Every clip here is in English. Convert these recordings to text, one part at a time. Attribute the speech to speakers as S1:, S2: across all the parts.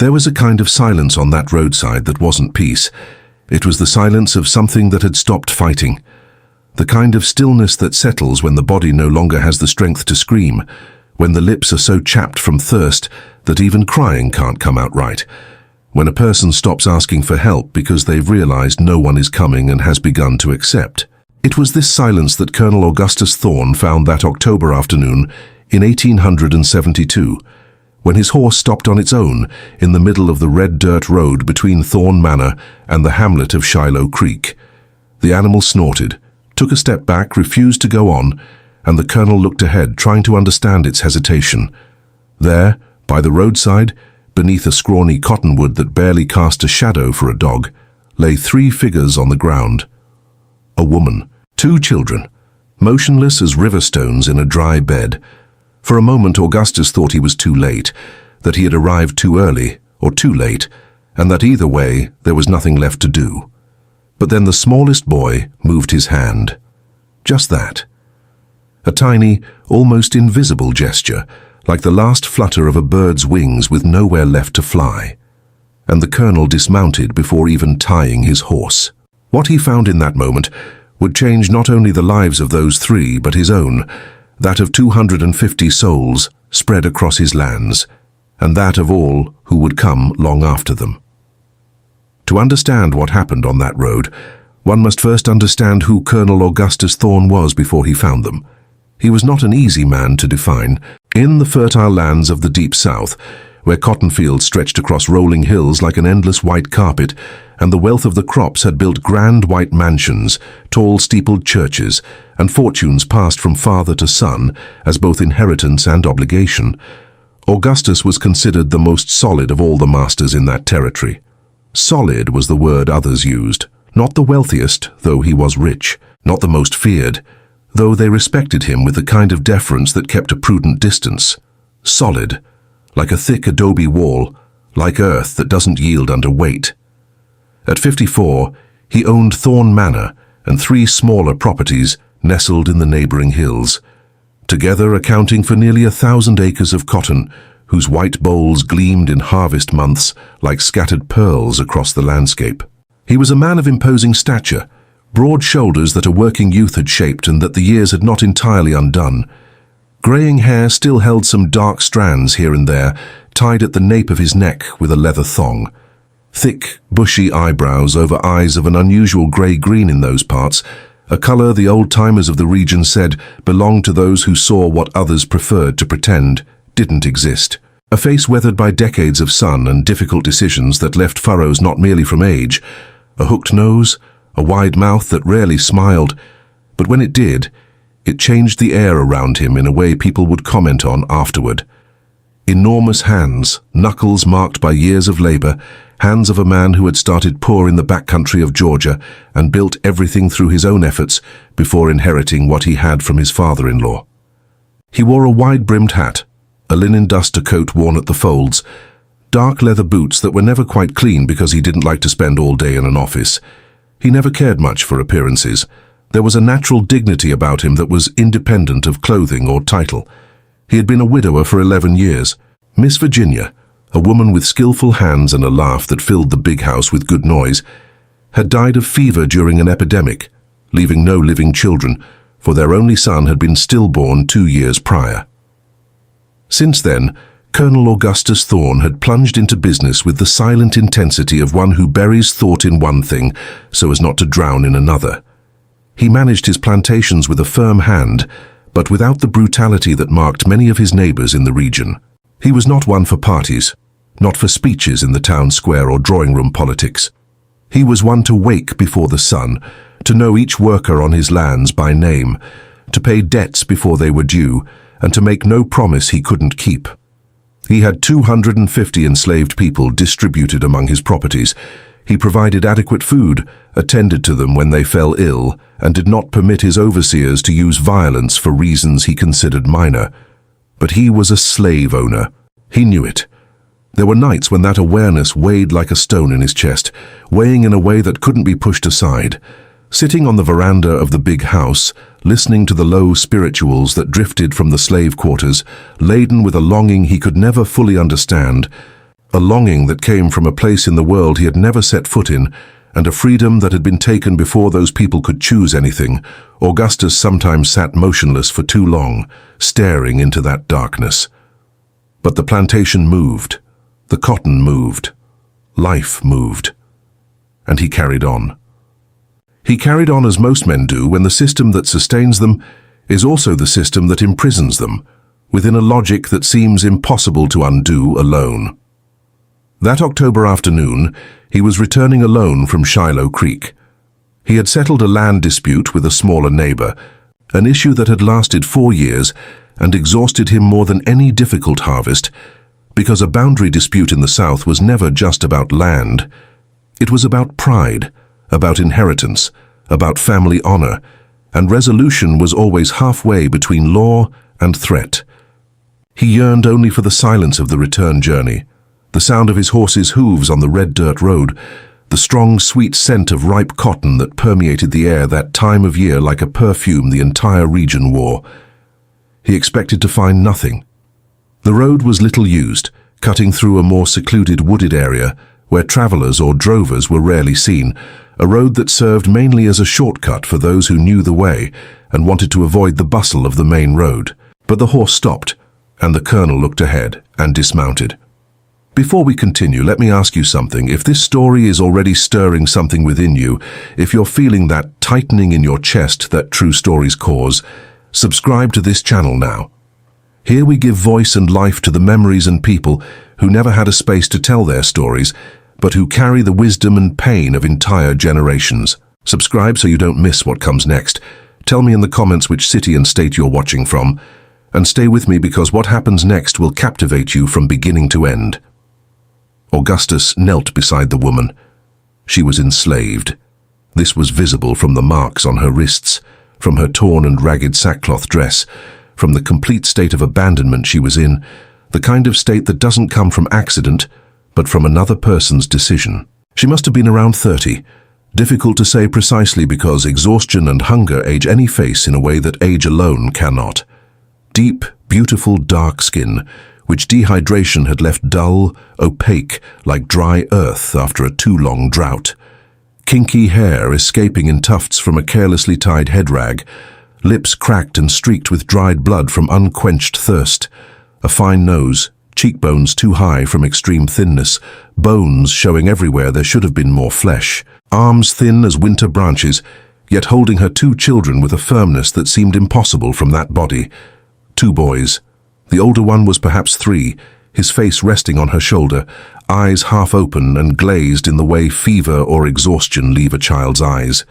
S1: There was a kind of silence on that roadside that wasn't peace. It was the silence of something that had stopped fighting. The kind of stillness that settles when the body no longer has the strength to scream, when the lips are so chapped from thirst that even crying can't come out right, when a person stops asking for help because they've realized no one is coming and has begun to accept. It was this silence that Colonel Augustus Thorne found that October afternoon in 1872, when his horse stopped on its own in the middle of the red dirt road between Thorne Manor and the hamlet of Shiloh Creek. The animal snorted, took a step back, refused to go on, and the colonel looked ahead, trying to understand its hesitation. There, by the roadside, beneath a scrawny cottonwood that barely cast a shadow for a dog, lay 3 figures on the ground. A woman, 2 children, motionless as river stones in a dry bed. For a moment Augustus thought he was too late, that he had arrived too early or too late, and that either way there was nothing left to do. But then the smallest boy moved his hand. Just that. A tiny, almost invisible gesture, like the last flutter of a bird's wings with nowhere left to fly. And the colonel dismounted before even tying his horse. What he found in that moment would change not only the lives of those 3, but his own, that of 250 souls spread across his lands, and that of all who would come long after them. To understand what happened on that road, one must first understand who Colonel Augustus Thorne was before he found them. He was not an easy man to define. In the fertile lands of the Deep South, where cotton fields stretched across rolling hills like an endless white carpet, and the wealth of the crops had built grand white mansions, tall steepled churches, and fortunes passed from father to son as both inheritance and obligation, Augustus was considered the most solid of all the masters in that territory. Solid was the word others used, not the wealthiest, though he was rich, not the most feared, though they respected him with the kind of deference that kept a prudent distance. Solid, like a thick adobe wall, like earth that doesn't yield under weight. At 54, he owned Thorne Manor and 3 smaller properties nestled in the neighboring hills, together accounting for nearly 1,000 acres of cotton, whose white bowls gleamed in harvest months like scattered pearls across the landscape. He was a man of imposing stature, broad shoulders that a working youth had shaped and that the years had not entirely undone. Greying hair still held some dark strands here and there, tied at the nape of his neck with a leather thong. Thick, bushy eyebrows over eyes of an unusual grey-green in those parts, a colour the old-timers of the region said belonged to those who saw what others preferred to pretend didn't exist. A face weathered by decades of sun and difficult decisions that left furrows not merely from age, a hooked nose, a wide mouth that rarely smiled, but when it did, it changed the air around him in a way people would comment on afterward. Enormous hands, knuckles marked by years of labour, hands of a man who had started poor in the backcountry of Georgia and built everything through his own efforts before inheriting what he had from his father-in-law. He wore a wide-brimmed hat, a linen duster coat worn at the folds, dark leather boots that were never quite clean because he didn't like to spend all day in an office. He never cared much for appearances. There was a natural dignity about him that was independent of clothing or title. He had been a widower for 11 years. Miss Virginia, a woman with skillful hands and a laugh that filled the big house with good noise, had died of fever during an epidemic, leaving no living children, for their only son had been stillborn 2 years prior. Since then, Colonel Augustus Thorne had plunged into business with the silent intensity of one who buries thought in one thing so as not to drown in another. He managed his plantations with a firm hand, but without the brutality that marked many of his neighbours in the region. He was not one for parties, not for speeches in the town square or drawing-room politics. He was one to wake before the sun, to know each worker on his lands by name, to pay debts before they were due, and to make no promise he couldn't keep. He had 250 enslaved people distributed among his properties. He provided adequate food, attended to them when they fell ill, and did not permit his overseers to use violence for reasons he considered minor. But he was a slave owner. He knew it. There were nights when that awareness weighed like a stone in his chest, weighing in a way that couldn't be pushed aside. Sitting on the veranda of the big house, listening to the low spirituals that drifted from the slave quarters, laden with a longing he could never fully understand, a longing that came from a place in the world he had never set foot in, and a freedom that had been taken before those people could choose anything. Augustus sometimes sat motionless for too long, staring into that darkness. But the plantation moved, the cotton moved, life moved, and he carried on. He carried on as most men do when the system that sustains them is also the system that imprisons them, within a logic that seems impossible to undo alone. That October afternoon, he was returning alone from Shiloh Creek. He had settled a land dispute with a smaller neighbor, an issue that had lasted 4 years and exhausted him more than any difficult harvest, because a boundary dispute in the South was never just about land. It was about pride, about inheritance, about family honor, and resolution was always halfway between law and threat. He yearned only for the silence of the return journey, the sound of his horse's hooves on the red dirt road, the strong, sweet scent of ripe cotton that permeated the air that time of year like a perfume the entire region wore. He expected to find nothing. The road was little used, cutting through a more secluded wooded area where travelers or drovers were rarely seen, a road that served mainly as a shortcut for those who knew the way and wanted to avoid the bustle of the main road. But the horse stopped, and the colonel looked ahead and dismounted. Before we continue, let me ask you something. If this story is already stirring something within you, if you're feeling that tightening in your chest that true stories cause, subscribe to this channel now. Here we give voice and life to the memories and people who never had a space to tell their stories, but who carry the wisdom and pain of entire generations. Subscribe so you don't miss what comes next. Tell me in the comments which city and state you're watching from, and stay with me because what happens next will captivate you from beginning to end. Augustus knelt beside the woman. She was enslaved. This was visible from the marks on her wrists, from her torn and ragged sackcloth dress, from the complete state of abandonment she was in, the kind of state that doesn't come from accident, but from another person's decision. She must have been around 30. Difficult to say precisely because exhaustion and hunger age any face in a way that age alone cannot. Deep, beautiful, dark skin, which dehydration had left dull, opaque, like dry earth after a too long drought. Kinky hair escaping in tufts from a carelessly tied head rag, lips cracked and streaked with dried blood from unquenched thirst, a fine nose, cheekbones too high from extreme thinness, bones showing everywhere there should have been more flesh, arms thin as winter branches, yet holding her 2 children with a firmness that seemed impossible from that body. 2 boys. The older one was perhaps 3, his face resting on her shoulder, eyes half open and glazed in the way fever or exhaustion leave a child's eyes.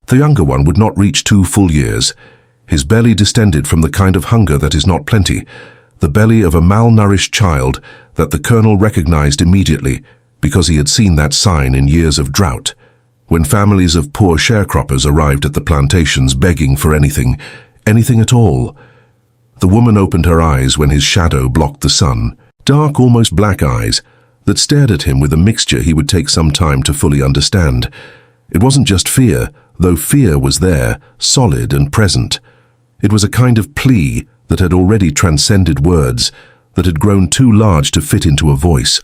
S1: The younger one would not reach 2 full years, his belly distended from the kind of hunger that is not plenty, the belly of a malnourished child that the colonel recognized immediately because he had seen that sign in years of drought, when families of poor sharecroppers arrived at the plantations begging for anything at all. The woman opened her eyes when his shadow blocked the sun, dark, almost black eyes that stared at him with a mixture he would take some time to fully understand. It wasn't just fear, though fear was there, solid and present. It was a kind of plea that had already transcended words, that had grown too large to fit into a voice,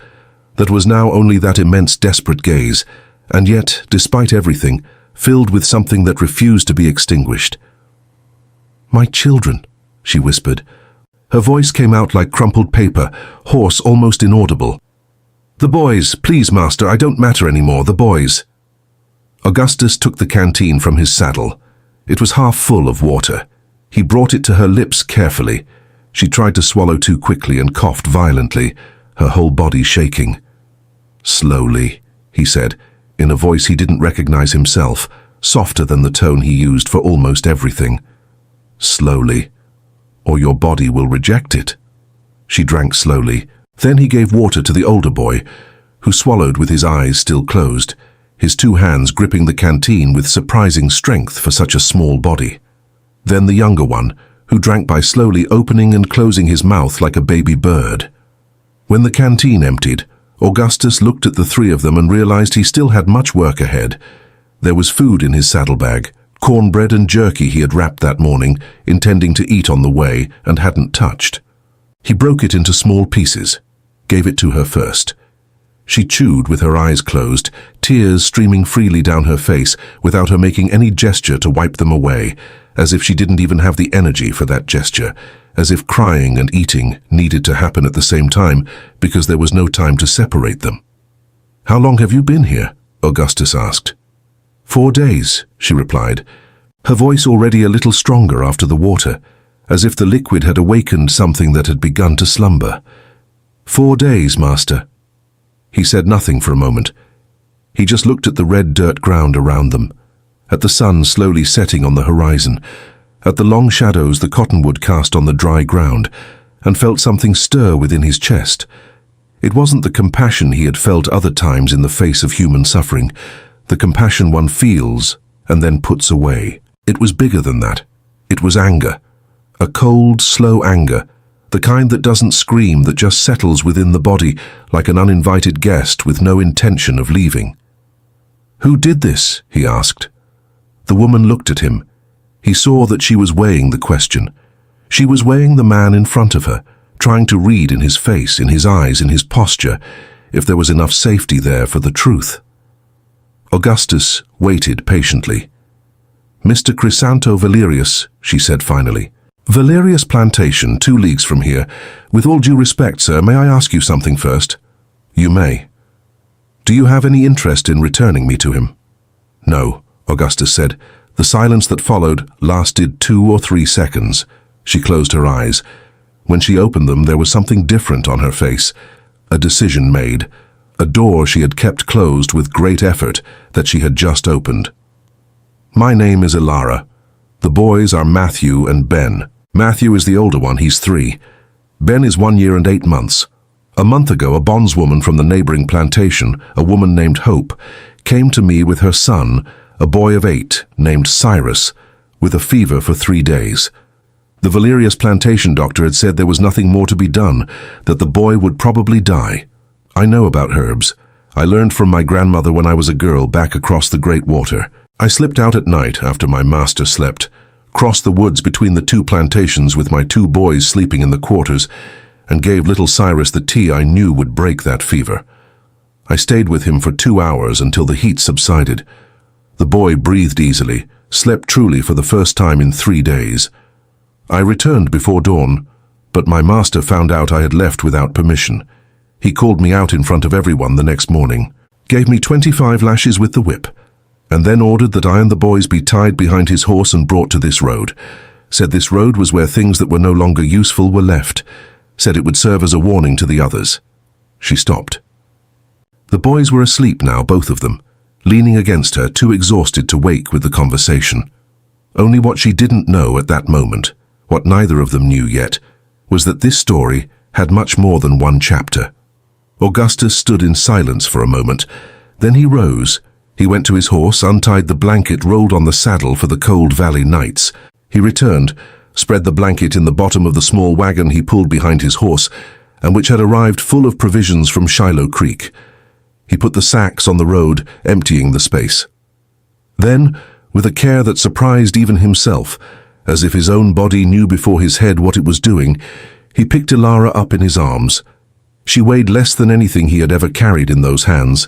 S1: that was now only that immense desperate gaze, and yet, despite everything, filled with something that refused to be extinguished. "My children," she whispered. Her voice came out like crumpled paper, hoarse, almost inaudible. "The boys, please, master, I don't matter anymore, the boys." Augustus took the canteen from his saddle. It was half full of water. He brought it to her lips carefully. She tried to swallow too quickly and coughed violently, her whole body shaking. "Slowly," he said, in a voice he didn't recognize himself, softer than the tone he used for almost everything. "Slowly, or your body will reject it." She drank slowly. Then he gave water to the older boy, who swallowed with his eyes still closed, his 2 hands gripping the canteen with surprising strength for such a small body. Then the younger one, who drank by slowly opening and closing his mouth like a baby bird. When the canteen emptied, Augustus looked at the 3 of them and realized he still had much work ahead. There was food in his saddlebag, cornbread and jerky he had wrapped that morning, intending to eat on the way, and hadn't touched. He broke it into small pieces. gave it to her first. She chewed with her eyes closed, tears streaming freely down her face without her making any gesture to wipe them away, as if she didn't even have the energy for that gesture, as if crying and eating needed to happen at the same time because there was no time to separate them. "How long have you been here?" Augustus asked. 4 days, she replied, her voice already a little stronger after the water, as if the liquid had awakened something that had begun to slumber. 4 days, master." He said nothing for a moment. He just looked at the red dirt ground around them, at the sun slowly setting on the horizon, at the long shadows the cottonwood cast on the dry ground, and felt something stir within his chest. It wasn't the compassion he had felt other times in the face of human suffering, the compassion one feels and then puts away. It was bigger than that. It was anger. A cold, slow anger, the kind that doesn't scream, that just settles within the body like an uninvited guest with no intention of leaving. "Who did this?" he asked. The woman looked at him. He saw that she was weighing the question. She was weighing the man in front of her, trying to read in his face, in his eyes, in his posture, if there was enough safety there for the truth. Augustus waited patiently. "Mr. Chrysanto Valerius," she said finally. "Valerius Plantation, 2 leagues from here. With all due respect, sir, may I ask you something first?" "You may." "Do you have any interest in returning me to him?" "No," Augustus said. The silence that followed lasted 2 or 3 seconds. She closed her eyes. When she opened them, there was something different on her face. A decision made. A door she had kept closed with great effort that she had just opened. "My name is Ilara. The boys are Matthew and Ben. Matthew is the older one, he's 3. Ben is 1 year and 8 months. A month ago, a bondswoman from the neighboring plantation, a woman named Hope, came to me with her son, a boy of 8, named Cyrus, with a fever for 3 days. The Valerius plantation doctor had said there was nothing more to be done, that the boy would probably die. I know about herbs. I learned from my grandmother when I was a girl back across the great water. I slipped out at night after my master slept, crossed the woods between the 2 plantations with my 2 boys sleeping in the quarters, and gave little Cyrus the tea I knew would break that fever. I stayed with him for 2 hours until the heat subsided. The boy breathed easily, slept truly for the first time in 3 days. I returned before dawn, but my master found out I had left without permission. He called me out in front of everyone the next morning, gave me 25 lashes with the whip, and then ordered that I and the boys be tied behind his horse and brought to this road. Said this road was where things that were no longer useful were left. Said it would serve as a warning to the others. She stopped. The boys were asleep now, both of them, leaning against her, too exhausted to wake with the conversation. Only what she didn't know at that moment, what neither of them knew yet, was that this story had much more than 1 chapter. Augustus stood in silence for a moment. Then he rose. He went to his horse, untied the blanket rolled on the saddle for the cold valley nights. He returned, spread the blanket in the bottom of the small wagon he pulled behind his horse, and which had arrived full of provisions from Shiloh Creek. He put the sacks on the road, emptying the space. Then, with a care that surprised even himself, as if his own body knew before his head what it was doing, he picked Ilara up in his arms. She weighed less than anything he had ever carried in those hands,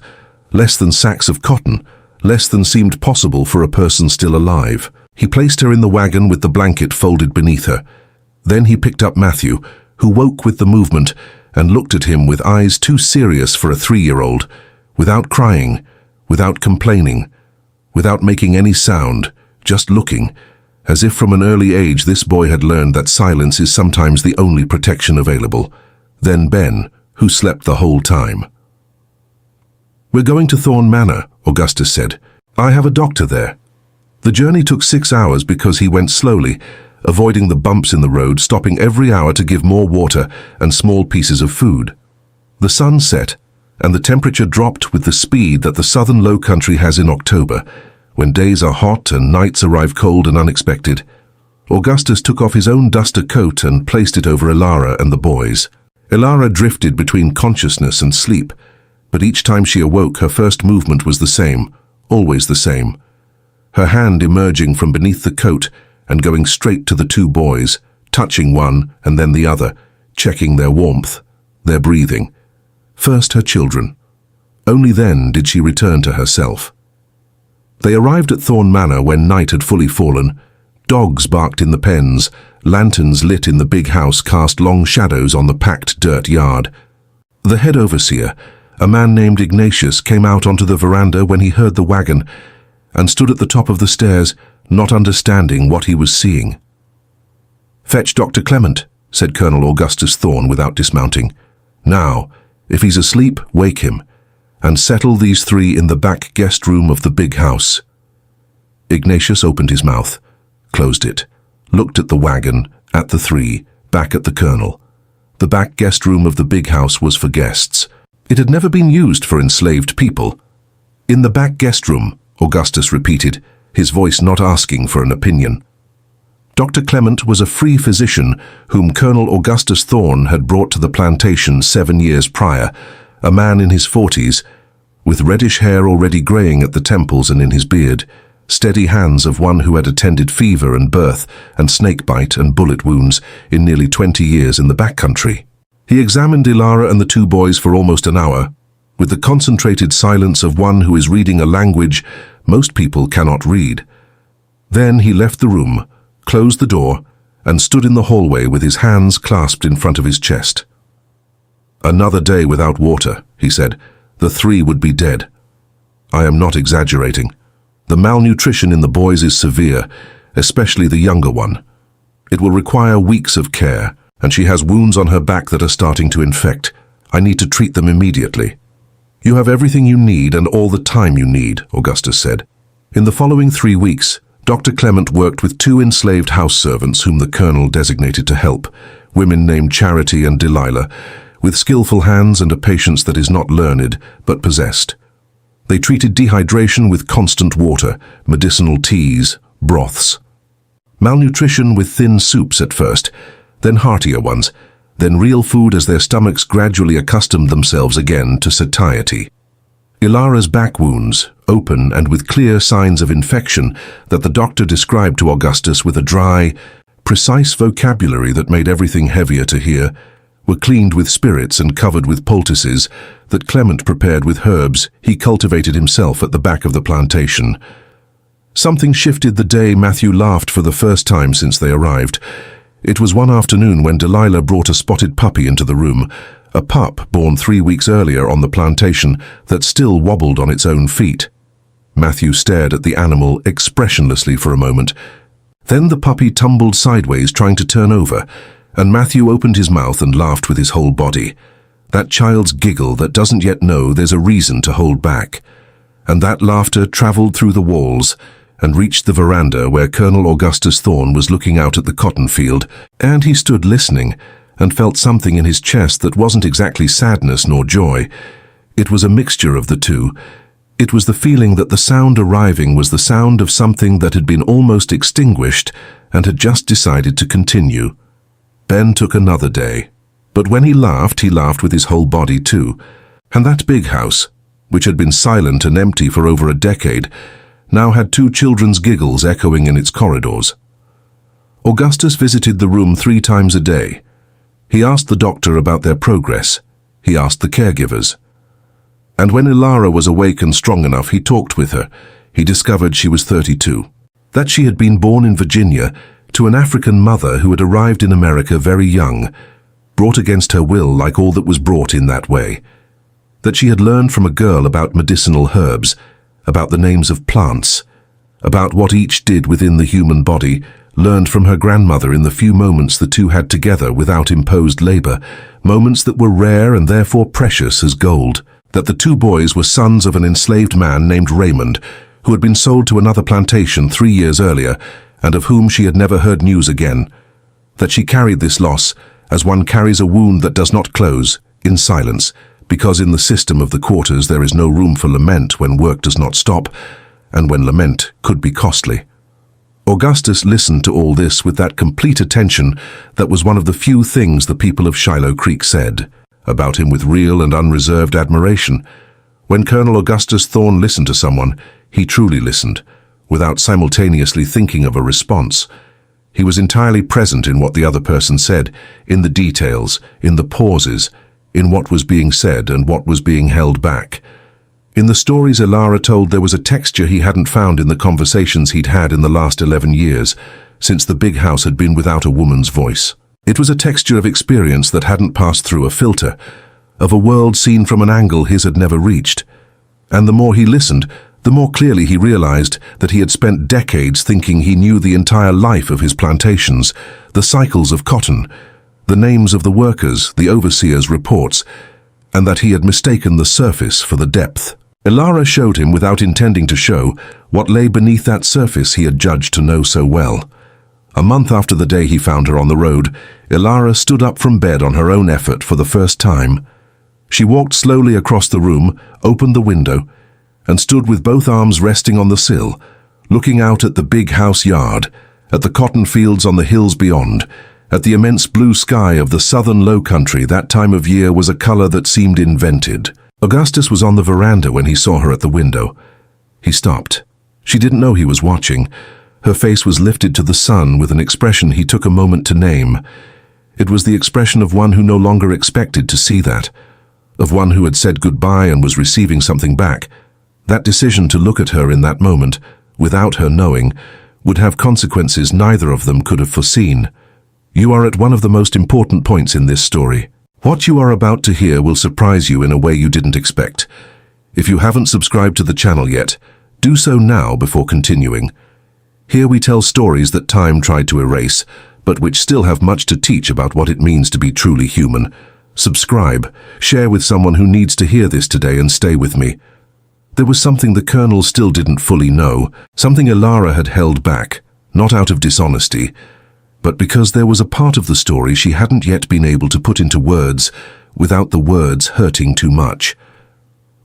S1: less than sacks of cotton, less than seemed possible for a person still alive. He placed her in the wagon with the blanket folded beneath her. Then he picked up Matthew, who woke with the movement, and looked at him with eyes too serious for a 3-year-old, without crying, without complaining, without making any sound, just looking, as if from an early age this boy had learned that silence is sometimes the only protection available. Then Ben, who slept the whole time. "We're going to Thorn Manor," Augustus said. "I have a doctor there." The journey took 6 hours because he went slowly, avoiding the bumps in the road, stopping every hour to give more water and small pieces of food. The sun set, and the temperature dropped with the speed that the southern low country has in October, when days are hot and nights arrive cold and unexpected. Augustus took off his own duster coat and placed it over Ilara and the boys. Ilara drifted between consciousness and sleep, but each time she awoke, her first movement was the same, always the same. Her hand emerging from beneath the coat and going straight to the 2 boys, touching one and then the other, checking their warmth, their breathing, First her children. Only then did she return to herself. They arrived at Thorn Manor when night had fully fallen. Dogs barked in the pens, lanterns lit in the big house cast long shadows on the packed dirt yard. The head overseer, a man named Ignatius, came out onto the veranda when he heard the wagon and stood at the top of the stairs, not understanding what he was seeing. "Fetch Dr. Clement," said Colonel Augustus Thorn without dismounting. "Now, if he's asleep, wake him, and settle these three in the back guest room of the big house." Ignatius opened his mouth, closed it, looked at the wagon, at the three, back at the colonel. The back guest room of the big house was for guests. It had never been used for enslaved people. "In the back guest room," Augustus repeated, his voice not asking for an opinion. Dr. Clement was a free physician whom Colonel Augustus Thorn had brought to the plantation 7 years prior, a man in his 40s, with reddish hair already greying at the temples and in his beard, steady hands of one who had attended fever and birth and snakebite and bullet wounds in nearly 20 years in the backcountry. He examined Ilara and the two boys for almost an hour, with the concentrated silence of one who is reading a language most people cannot read. Then he left the room, closed the door, and stood in the hallway with his hands clasped in front of his chest. "Another day without water," he said. "The three would be dead. I am not exaggerating. The malnutrition in the boys is severe, especially the younger one. It will require weeks of care, and she has wounds on her back that are starting to infect. I need to treat them immediately." "You have everything you need and all the time you need," Augustus said. In the following 3 weeks, Dr. Clement worked with 2 enslaved house servants whom the colonel designated to help, women named Charity and Delilah, with skillful hands and a patience that is not learned but possessed. They treated dehydration with constant water, medicinal teas, broths. Malnutrition with thin soups at first, then heartier ones, then real food as their stomachs gradually accustomed themselves again to satiety. Ilara's back wounds, open and with clear signs of infection that the doctor described to Augustus with a dry, precise vocabulary that made everything heavier to hear, were cleaned with spirits and covered with poultices that Clement prepared with herbs he cultivated himself at the back of the plantation. Something shifted the day Matthew laughed for the first time since they arrived. It was one afternoon when Delilah brought a spotted puppy into the room, a pup born 3 weeks earlier on the plantation that still wobbled on its own feet. Matthew stared at the animal expressionlessly for a moment. Then the puppy tumbled sideways trying to turn over, and Matthew opened his mouth and laughed with his whole body. That child's giggle that doesn't yet know there's a reason to hold back. And that laughter traveled through the walls and reached the veranda where Colonel Augustus Thorn was looking out at the cotton field, and he stood listening and felt something in his chest that wasn't exactly sadness nor joy. It was a mixture of the two. It was the feeling that the sound arriving was the sound of something that had been almost extinguished and had just decided to continue. Ben took another day, but when he laughed with his whole body too. And that big house, which had been silent and empty for over a decade, now had 2 children's giggles echoing in its corridors. Augustus visited the room 3 times a day. He asked the doctor about their progress. He asked the caregivers. And when Ilara was awake and strong enough, he talked with her. He discovered she was 32, that she had been born in Virginia to an African mother who had arrived in America very young, brought against her will like all that was brought in that way, that she had learned from a girl about medicinal herbs, about the names of plants, about what each did within the human body, learned from her grandmother in the few moments the two had together without imposed labor, moments that were rare and therefore precious as gold, that the 2 boys were sons of an enslaved man named Raymond, who had been sold to another plantation 3 years earlier, and of whom she had never heard news again, that she carried this loss as one carries a wound that does not close, in silence, because in the system of the quarters there is no room for lament when work does not stop, and when lament could be costly. Augustus listened to all this with that complete attention that was one of the few things the people of Shiloh Creek said about him, with real and unreserved admiration. When Colonel Augustus Thorn listened to someone, he truly listened, without simultaneously thinking of a response. He was entirely present in what the other person said, in the details, in the pauses, in what was being said and what was being held back. In the stories Ilara told, there was a texture he hadn't found in the conversations he'd had in the last 11 years, since the big house had been without a woman's voice. It was a texture of experience that hadn't passed through a filter, of a world seen from an angle his had never reached. And the more he listened, the more clearly he realized that he had spent decades thinking he knew the entire life of his plantations, the cycles of cotton, the names of the workers, the overseers' reports, and that he had mistaken the surface for the depth. Ilara showed him, without intending to show, what lay beneath that surface he had judged to know so well. A month after the day he found her on the road, Ilara stood up from bed on her own effort for the first time. She walked slowly across the room, opened the window, and stood with both arms resting on the sill, looking out at the big house yard, at the cotton fields on the hills beyond, at the immense blue sky of the southern low country. That time of year was a color that seemed invented. Augustus was on the veranda when he saw her at the window. He stopped. She didn't know he was watching. Her face was lifted to the sun with an expression he took a moment to name. It was the expression of one who no longer expected to see that, of one who had said goodbye and was receiving something back. That decision to look at her in that moment, without her knowing, would have consequences neither of them could have foreseen. You are at one of the most important points in this story. What you are about to hear will surprise you in a way you didn't expect. If you haven't subscribed to the channel yet, do so now before continuing. Here we tell stories that time tried to erase, but which still have much to teach about what it means to be truly human. Subscribe, share with someone who needs to hear this today, and stay with me. There was something the Colonel still didn't fully know, something Ilara had held back, not out of dishonesty, but because there was a part of the story she hadn't yet been able to put into words without the words hurting too much.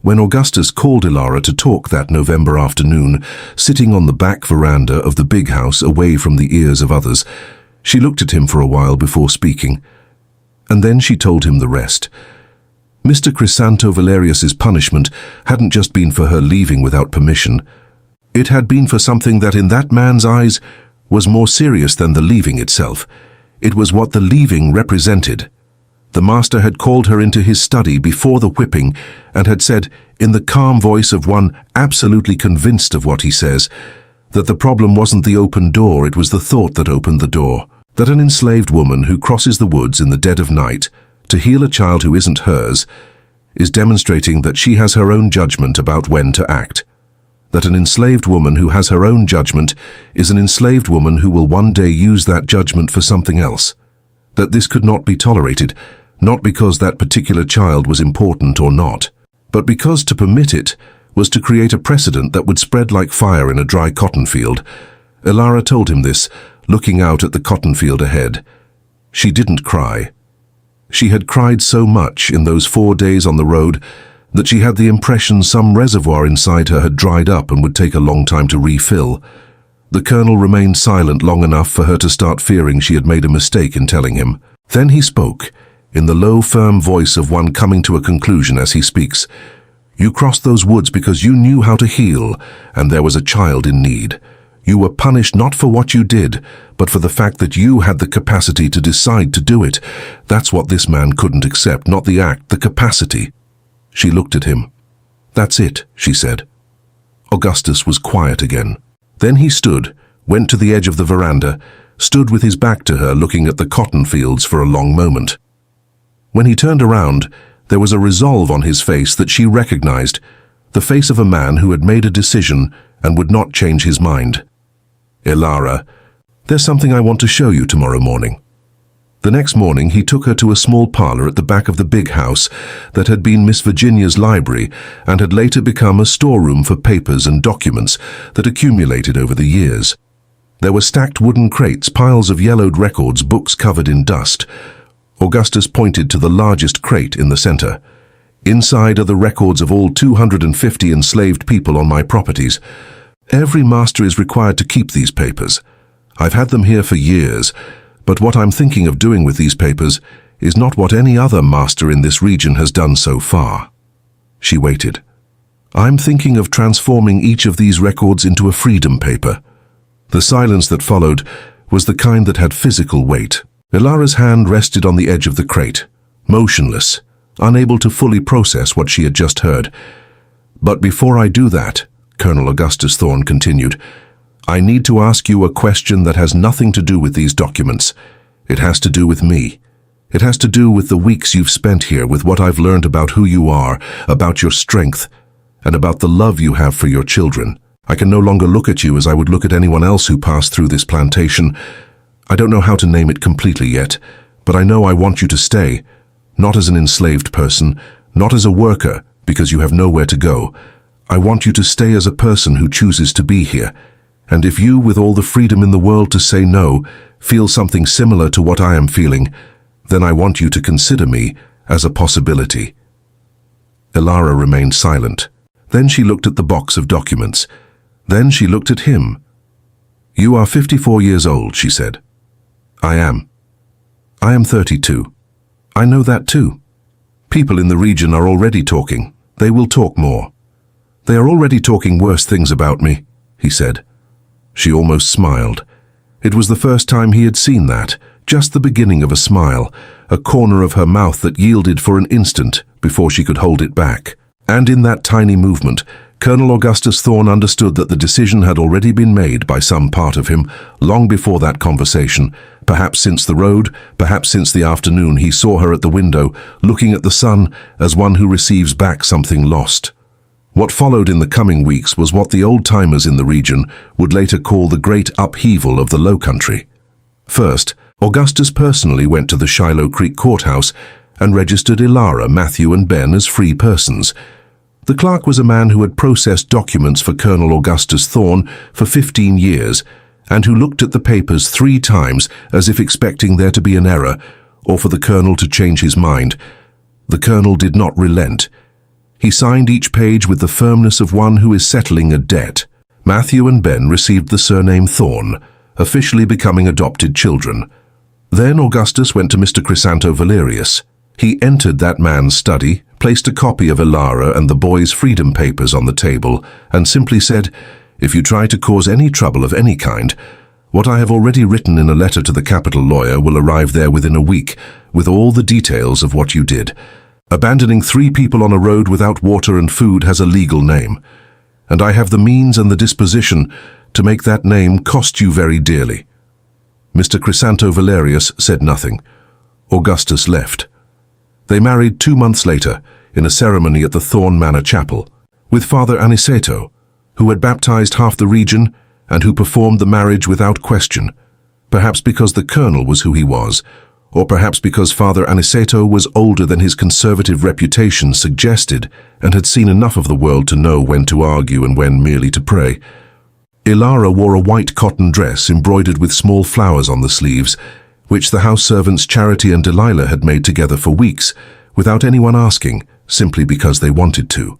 S1: When Augustus called Ilara to talk that November afternoon, sitting on the back veranda of the big house away from the ears of others, she looked at him for a while before speaking. And then she told him the rest. Mr. Crisanto Valerius's punishment hadn't just been for her leaving without permission. It had been for something that in that man's eyes was more serious than the leaving itself. It was what the leaving represented. The master had called her into his study before the whipping and had said, in the calm voice of one absolutely convinced of what he says, that the problem wasn't the open door, it was the thought that opened the door. That an enslaved woman who crosses the woods in the dead of night to heal a child who isn't hers is demonstrating that she has her own judgment about when to act. That an enslaved woman who has her own judgment is an enslaved woman who will one day use that judgment for something else. That this could not be tolerated, not because that particular child was important or not, but because to permit it was to create a precedent that would spread like fire in a dry cotton field. Ilara told him this, looking out at the cotton field ahead. She didn't cry. She had cried so much in those 4 days on the road that she had the impression some reservoir inside her had dried up and would take a long time to refill. The Colonel remained silent long enough for her to start fearing she had made a mistake in telling him. Then he spoke, in the low, firm voice of one coming to a conclusion as he speaks. You crossed those woods because you knew how to heal, and there was a child in need. You were punished not for what you did, but for the fact that you had the capacity to decide to do it. That's what this man couldn't accept, not the act, the capacity. She looked at him. That's it, she said. Augustus was quiet again. Then he stood, went to the edge of the veranda, stood with his back to her looking at the cotton fields for a long moment. When he turned around, there was a resolve on his face that she recognized, the face of a man who had made a decision and would not change his mind. Ilara, there's something I want to show you tomorrow morning. The next morning he took her to a small parlor at the back of the big house that had been Miss Virginia's library and had later become a storeroom for papers and documents that accumulated over the years. There were stacked wooden crates, piles of yellowed records, books covered in dust. Augustus pointed to the largest crate in the center. Inside are the records of all 250 enslaved people on my properties. Every master is required to keep these papers. I've had them here for years, but what I'm thinking of doing with these papers is not what any other master in this region has done so far. She waited. I'm thinking of transforming each of these records into a freedom paper. The silence that followed was the kind that had physical weight. Ilara's hand rested on the edge of the crate, motionless, unable to fully process what she had just heard. "But before I do that," Colonel Augustus Thorne continued, "I need to ask you a question that has nothing to do with these documents. It has to do with me. It has to do with the weeks you've spent here, with what I've learned about who you are, about your strength, and about the love you have for your children. I can no longer look at you as I would look at anyone else who passed through this plantation. I don't know how to name it completely yet, but I know I want you to stay, not as an enslaved person, not as a worker, because you have nowhere to go. I want you to stay as a person who chooses to be here. And if you, with all the freedom in the world to say no, feel something similar to what I am feeling, then I want you to consider me as a possibility." Ilara remained silent. Then she looked at the box of documents. Then she looked at him. "You are 54 years old," she said. "I am. I am 32. I know that too. People in the region are already talking. They will talk more. They are already talking worse things about me," he said. She almost smiled. It was the first time he had seen that, just the beginning of a smile, a corner of her mouth that yielded for an instant before she could hold it back. And in that tiny movement, Colonel Augustus Thorne understood that the decision had already been made by some part of him long before that conversation, perhaps since the road, perhaps since the afternoon he saw her at the window, looking at the sun as one who receives back something lost. What followed in the coming weeks was what the old-timers in the region would later call the great upheaval of the Low Country. First, Augustus personally went to the Shiloh Creek courthouse and registered Ilara, Matthew and Ben as free persons. The clerk was a man who had processed documents for Colonel Augustus Thorne for 15 years and who looked at the papers 3 times as if expecting there to be an error or for the colonel to change his mind. The colonel did not relent. He signed each page with the firmness of one who is settling a debt. Matthew and Ben received the surname Thorne, officially becoming adopted children. Then Augustus went to Mr. Chrysanto Valerius. He entered that man's study, placed a copy of Ilara and the boys' freedom papers on the table, and simply said, "If you try to cause any trouble of any kind, what I have already written in a letter to the capital lawyer will arrive there within a week, with all the details of what you did. Abandoning 3 people on a road without water and food has a legal name, and I have the means and the disposition to make that name cost you very dearly." Mr. Chrysanto Valerius said nothing. Augustus left. They married 2 months later in a ceremony at the Thorne Manor Chapel with Father Aniceto, who had baptized half the region and who performed the marriage without question, perhaps because the colonel was who he was, or perhaps because Father Aniceto was older than his conservative reputation suggested and had seen enough of the world to know when to argue and when merely to pray. Ilara wore a white cotton dress embroidered with small flowers on the sleeves, which the house servants Charity and Delilah had made together for weeks, without anyone asking, simply because they wanted to.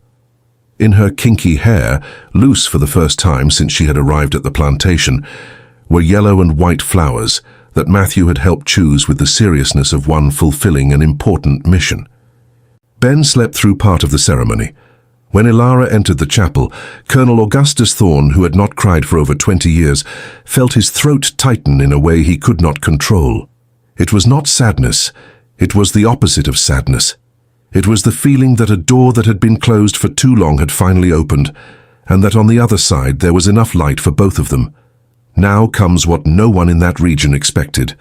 S1: In her kinky hair, loose for the first time since she had arrived at the plantation, were yellow and white flowers that Matthew had helped choose with the seriousness of one fulfilling an important mission. Ben slept through part of the ceremony. When Ilara entered the chapel, Colonel Augustus Thorne, who had not cried for over 20 years, felt his throat tighten in a way he could not control. It was not sadness. It was the opposite of sadness. It was the feeling that a door that had been closed for too long had finally opened, and that on the other side there was enough light for both of them. Now comes what no one in that region expected.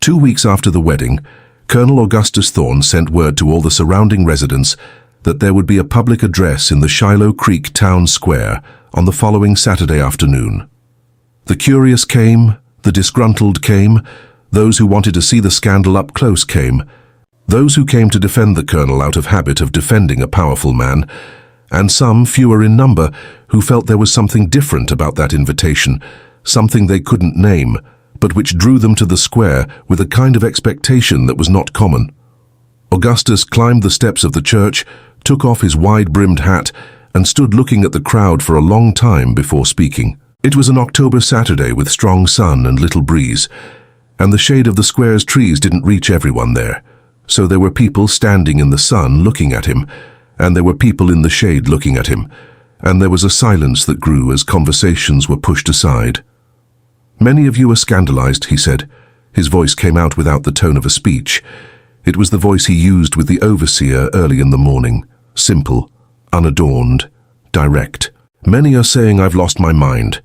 S1: 2 weeks after the wedding, Colonel Augustus Thorne sent word to all the surrounding residents that there would be a public address in the Shiloh Creek town square on the following Saturday afternoon. The curious came, the disgruntled came, those who wanted to see the scandal up close came, those who came to defend the colonel out of habit of defending a powerful man, and some, fewer in number, who felt there was something different about that invitation, something they couldn't name, but which drew them to the square with a kind of expectation that was not common. Augustus climbed the steps of the church, took off his wide-brimmed hat, and stood looking at the crowd for a long time before speaking. It was an October Saturday with strong sun and little breeze, and the shade of the square's trees didn't reach everyone there. So there were people standing in the sun looking at him, and there were people in the shade looking at him, and there was a silence that grew as conversations were pushed aside. "Many of you are scandalized," he said. His voice came out without the tone of a speech. It was the voice he used with the overseer early in the morning. Simple, unadorned, direct. Many are saying I've lost my mind.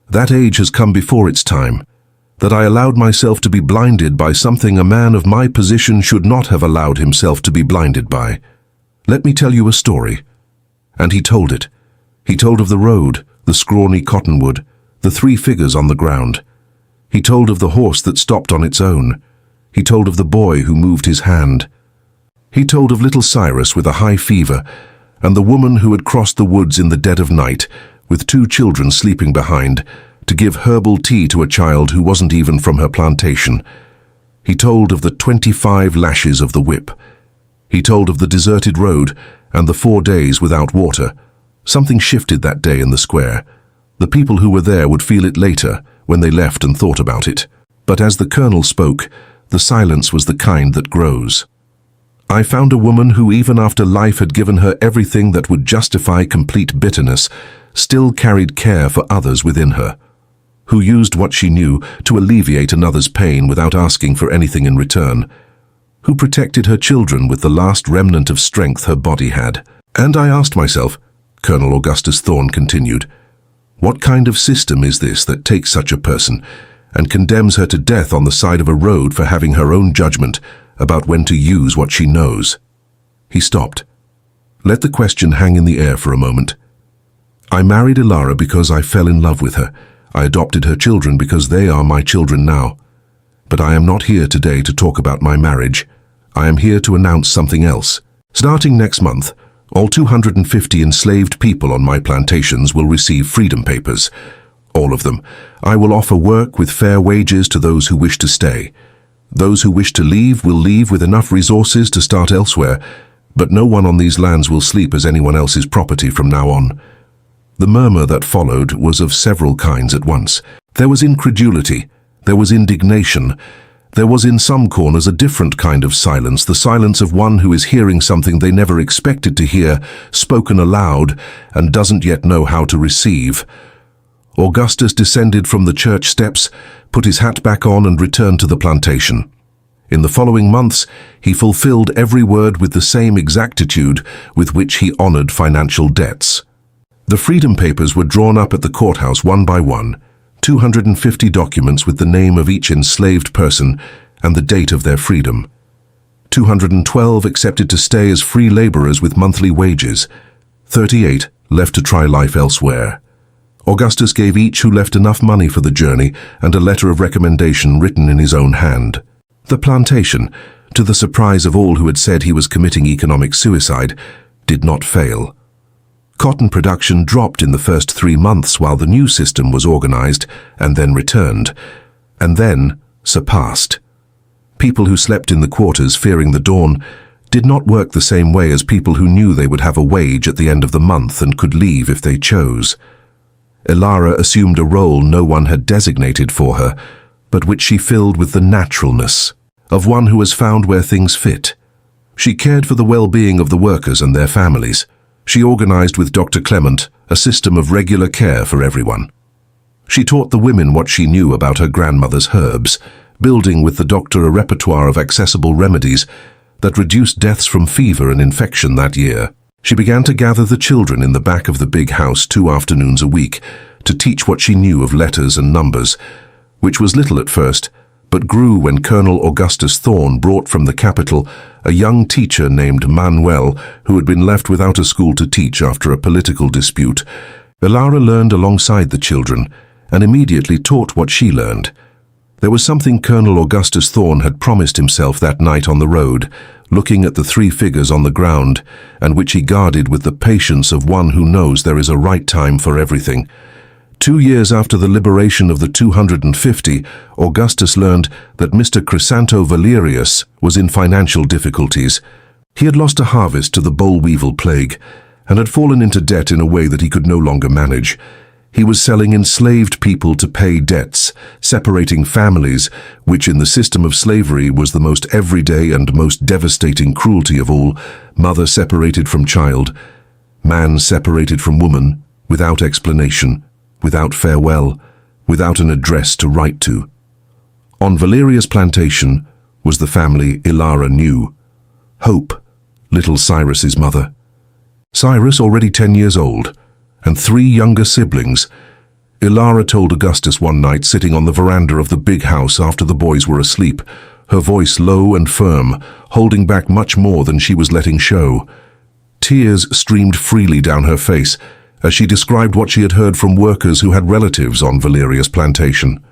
S1: That age has come before its time. That I allowed myself to be blinded by something a man of my position should not have allowed himself to be blinded by. Let me tell you a story. And he told it. He told of the road, the scrawny cottonwood, the 3 figures on the ground. He told of the horse that stopped on its own. He told of the boy who moved his hand. He told of little Cyrus with a high fever, and the woman who had crossed the woods in the dead of night, with 2 children sleeping behind, to give herbal tea to a child who wasn't even from her plantation. He told of the 25 lashes of the whip. He told of the deserted road and the 4 days without water. Something shifted that day in the square. The people who were there would feel it later, when they left and thought about it. But as the colonel spoke, the silence was the kind that grows. I found a woman who, even after life had given her everything that would justify complete bitterness, still carried care for others within her, who used what she knew to alleviate another's pain without asking for anything in return, who protected her children with the last remnant of strength her body had. And I asked myself, Colonel Augustus Thorne continued, what kind of system is this that takes such a person and condemns her to death on the side of a road for having her own judgment about when to use what she knows? He stopped. Let the question hang in the air for a moment. I married Ilara because I fell in love with her. I adopted her children because they are my children now. But I am not here today to talk about my marriage. I am here to announce something else. Starting next month, all 250 enslaved people on my plantations will receive freedom papers. All of them. I will offer work with fair wages to those who wish to stay. Those who wish to leave will leave with enough resources to start elsewhere, but no one on these lands will sleep as anyone else's property from now on. The murmur that followed was of several kinds at once. There was incredulity. There was indignation. There was in some corners a different kind of silence, the silence of one who is hearing something they never expected to hear, spoken aloud, and doesn't yet know how to receive. Augustus descended from the church steps, put his hat back on, and returned to the plantation. In the following months, he fulfilled every word with the same exactitude with which he honored financial debts. The freedom papers were drawn up at the courthouse one by one, 250 documents with the name of each enslaved person and the date of their freedom. 212 accepted to stay as free laborers with monthly wages. 38 left to try life elsewhere. Augustus gave each who left enough money for the journey and a letter of recommendation written in his own hand. The plantation, to the surprise of all who had said he was committing economic suicide, did not fail. Cotton production dropped in the first 3 months while the new system was organized and then returned, and then surpassed. People who slept in the quarters fearing the dawn did not work the same way as people who knew they would have a wage at the end of the month and could leave if they chose. Ilara assumed a role no one had designated for her, but which she filled with the naturalness of one who has found where things fit. She cared for the well-being of the workers and their families. She organized with Dr. Clement a system of regular care for everyone. She taught the women what she knew about her grandmother's herbs, building with the doctor a repertoire of accessible remedies that reduced deaths from fever and infection that year. She began to gather the children in the back of the big house 2 afternoons a week to teach what she knew of letters and numbers, which was little at first, but grew when Colonel Augustus Thorne brought from the capital a young teacher named Manuel who had been left without a school to teach after a political dispute. Ilara learned alongside the children and immediately taught what she learned. There was something Colonel Augustus Thorne had promised himself that night on the road, looking at the 3 figures on the ground, and which he guarded with the patience of one who knows there is a right time for everything. 2 years after the liberation of the 250, Augustus learned that Mr. Chrysanto Valerius was in financial difficulties. He had lost a harvest to the boll weevil plague and had fallen into debt in a way that he could no longer manage. He was selling enslaved people to pay debts, separating families, which in the system of slavery was the most everyday and most devastating cruelty of all, mother separated from child, man separated from woman, without explanation, without farewell, without an address to write to. On Valeria's plantation, was the family Ilara knew. Hope, little Cyrus's mother. Cyrus, already 10 years old, and 3 younger siblings. Ilara told Augustus one night, sitting on the veranda of the big house after the boys were asleep, her voice low and firm, holding back much more than she was letting show. Tears streamed freely down her face as she described what she had heard from workers who had relatives on Valeria's plantation.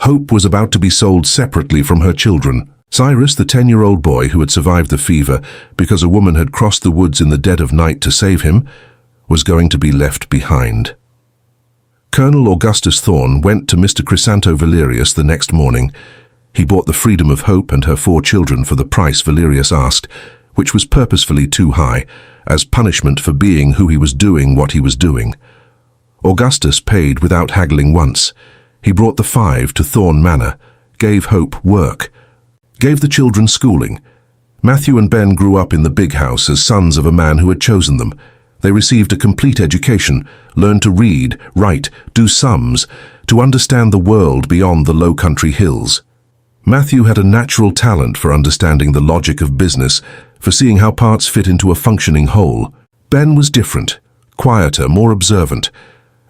S1: Hope was about to be sold separately from her children. Cyrus, the 10-year-old boy who had survived the fever because a woman had crossed the woods in the dead of night to save him, was going to be left behind. Colonel Augustus Thorne went to Mr. Chrysanto Valerius the next morning. He bought the freedom of Hope and her 4 children for the price Valerius asked, which was purposefully too high, as punishment for being who he was doing what he was doing. Augustus paid without haggling once. He brought the 5 to Thorne Manor, gave Hope work, gave the children schooling. Matthew and Ben grew up in the big house as sons of a man who had chosen them. They received a complete education, learned to read, write, do sums, to understand the world beyond the low country hills. Matthew had a natural talent for understanding the logic of business, for seeing how parts fit into a functioning whole. Ben was different, quieter, more observant,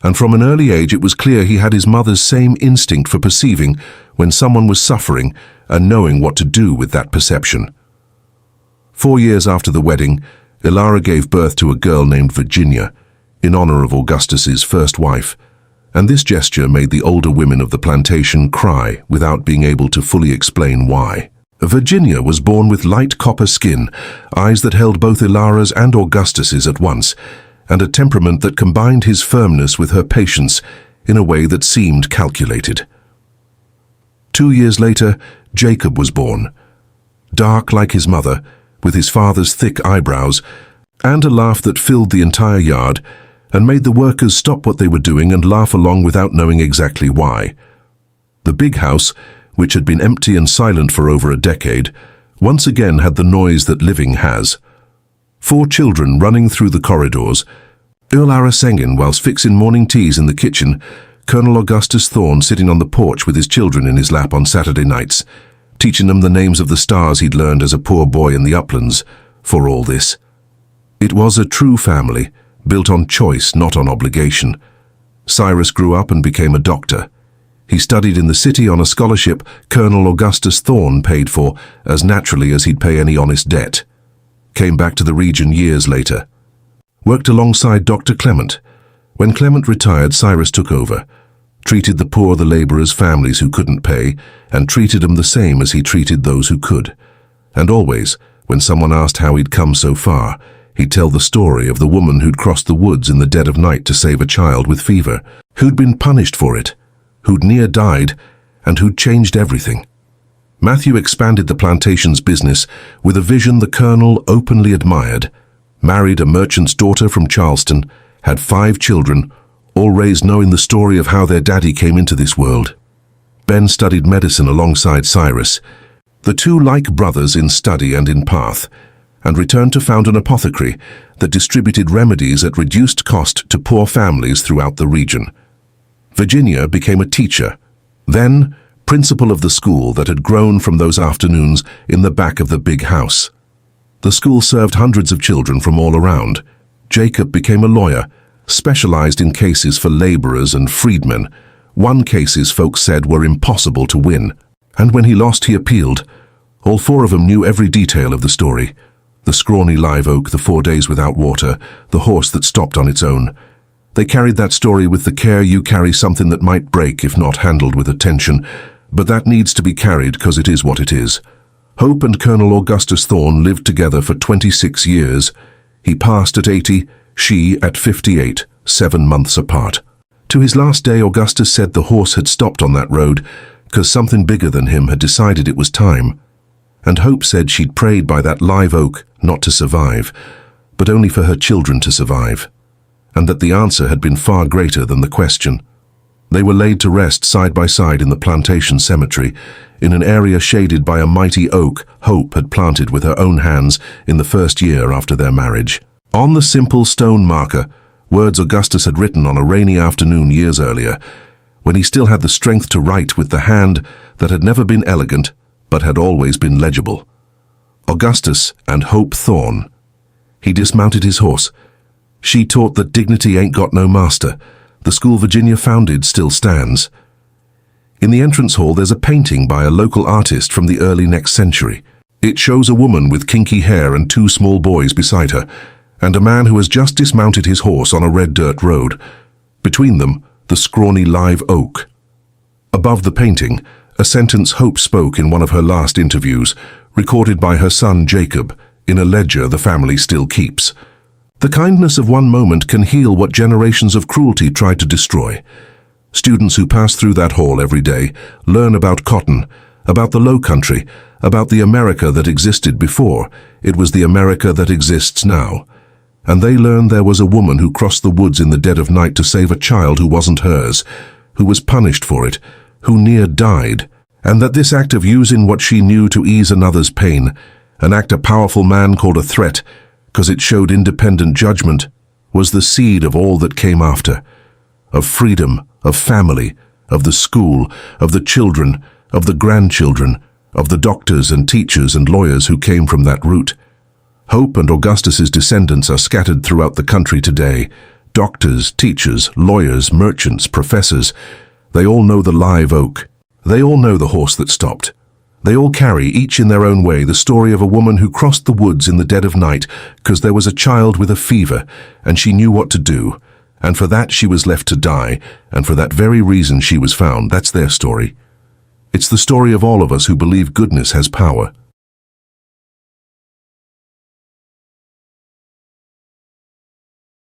S1: and from an early age it was clear he had his mother's same instinct for perceiving when someone was suffering and knowing what to do with that perception. 4 years after the wedding, Ilara gave birth to a girl named Virginia, in honor of Augustus's first wife, and this gesture made the older women of the plantation cry without being able to fully explain why. Virginia was born with light copper skin, eyes that held both Ilara's and Augustus's at once, and a temperament that combined his firmness with her patience in a way that seemed calculated. 2 years later, Jacob was born. Dark like his mother, with his father's thick eyebrows, and a laugh that filled the entire yard and made the workers stop what they were doing and laugh along without knowing exactly why. The big house, which had been empty and silent for over a decade, once again had the noise that living has. 4 children running through the corridors, Ilara singing whilst fixing morning teas in the kitchen, Colonel Augustus Thorne sitting on the porch with his children in his lap on Saturday nights, teaching them the names of the stars he'd learned as a poor boy in the uplands, for all this. It was a true family, built on choice, not on obligation. Cyrus grew up and became a doctor. He studied in the city on a scholarship Colonel Augustus Thorne paid for as naturally as he'd pay any honest debt. Came back to the region years later. Worked alongside Dr. Clement. When Clement retired, Cyrus took over. Treated the poor, the laborers' families who couldn't pay, and treated them the same as he treated those who could. And always, when someone asked how he'd come so far, he'd tell the story of the woman who'd crossed the woods in the dead of night to save a child with fever, who'd been punished for it, who'd near died, and who'd changed everything. Matthew expanded the plantation's business with a vision the colonel openly admired, married a merchant's daughter from Charleston, had 5 children, all raised knowing the story of how their daddy came into this world. Ben studied medicine alongside Cyrus, the 2 like brothers in study and in path, and returned to found an apothecary that distributed remedies at reduced cost to poor families throughout the region. Virginia became a teacher, then principal of the school that had grown from those afternoons in the back of the big house. The school served hundreds of children from all around. Jacob became a lawyer, specialized in cases for laborers and freedmen, one cases folks said were impossible to win. And when he lost, he appealed. All 4 of them knew every detail of the story. The scrawny live oak, the 4 days without water, the horse that stopped on its own. They carried that story with the care you carry something that might break if not handled with attention, but that needs to be carried because it is what it is. Hope and Colonel Augustus Thorne lived together for 26 years. He passed at 80, she at 58, 7 months apart. To his last day, Augustus said the horse had stopped on that road because something bigger than him had decided it was time. And Hope said she'd prayed by that live oak not to survive, but only for her children to survive, and that the answer had been far greater than the question. They were laid to rest side by side in the plantation cemetery, in an area shaded by a mighty oak Hope had planted with her own hands in the first year after their marriage. On the simple stone marker, words Augustus had written on a rainy afternoon years earlier, when he still had the strength to write with the hand that had never been elegant, but had always been legible. Augustus and Hope Thorne. He dismounted his horse. She taught that dignity ain't got no master. The school Virginia founded still stands. In the entrance hall there's a painting by a local artist from the early next century. It shows a woman with kinky hair and two small boys beside her, and a man who has just dismounted his horse on a red dirt road. Between them, the scrawny live oak. Above the painting, a sentence Hope spoke in one of her last interviews, recorded by her son Jacob, in a ledger the family still keeps. The kindness of one moment can heal what generations of cruelty tried to destroy. Students who pass through that hall every day learn about cotton, about the Low Country, about the America that existed before. It was the America that exists now. And they learn there was a woman who crossed the woods in the dead of night to save a child who wasn't hers, who was punished for it, who near died, and that this act of using what she knew to ease another's pain, an act a powerful man called a threat, because it showed independent judgment, was the seed of all that came after, of freedom, of family, of the school, of the children, of the grandchildren, of the doctors and teachers and lawyers who came from that root. Hope and Augustus's descendants are scattered throughout the country today. Doctors, teachers, lawyers, merchants, professors, they all know the live oak. They all know the horse that stopped. They all carry, each in their own way, the story of a woman who crossed the woods in the dead of night because there was a child with a fever and she knew what to do. And for that she was left to die, and for that very reason she was found. That's their story. It's the story of all of us who believe goodness has power.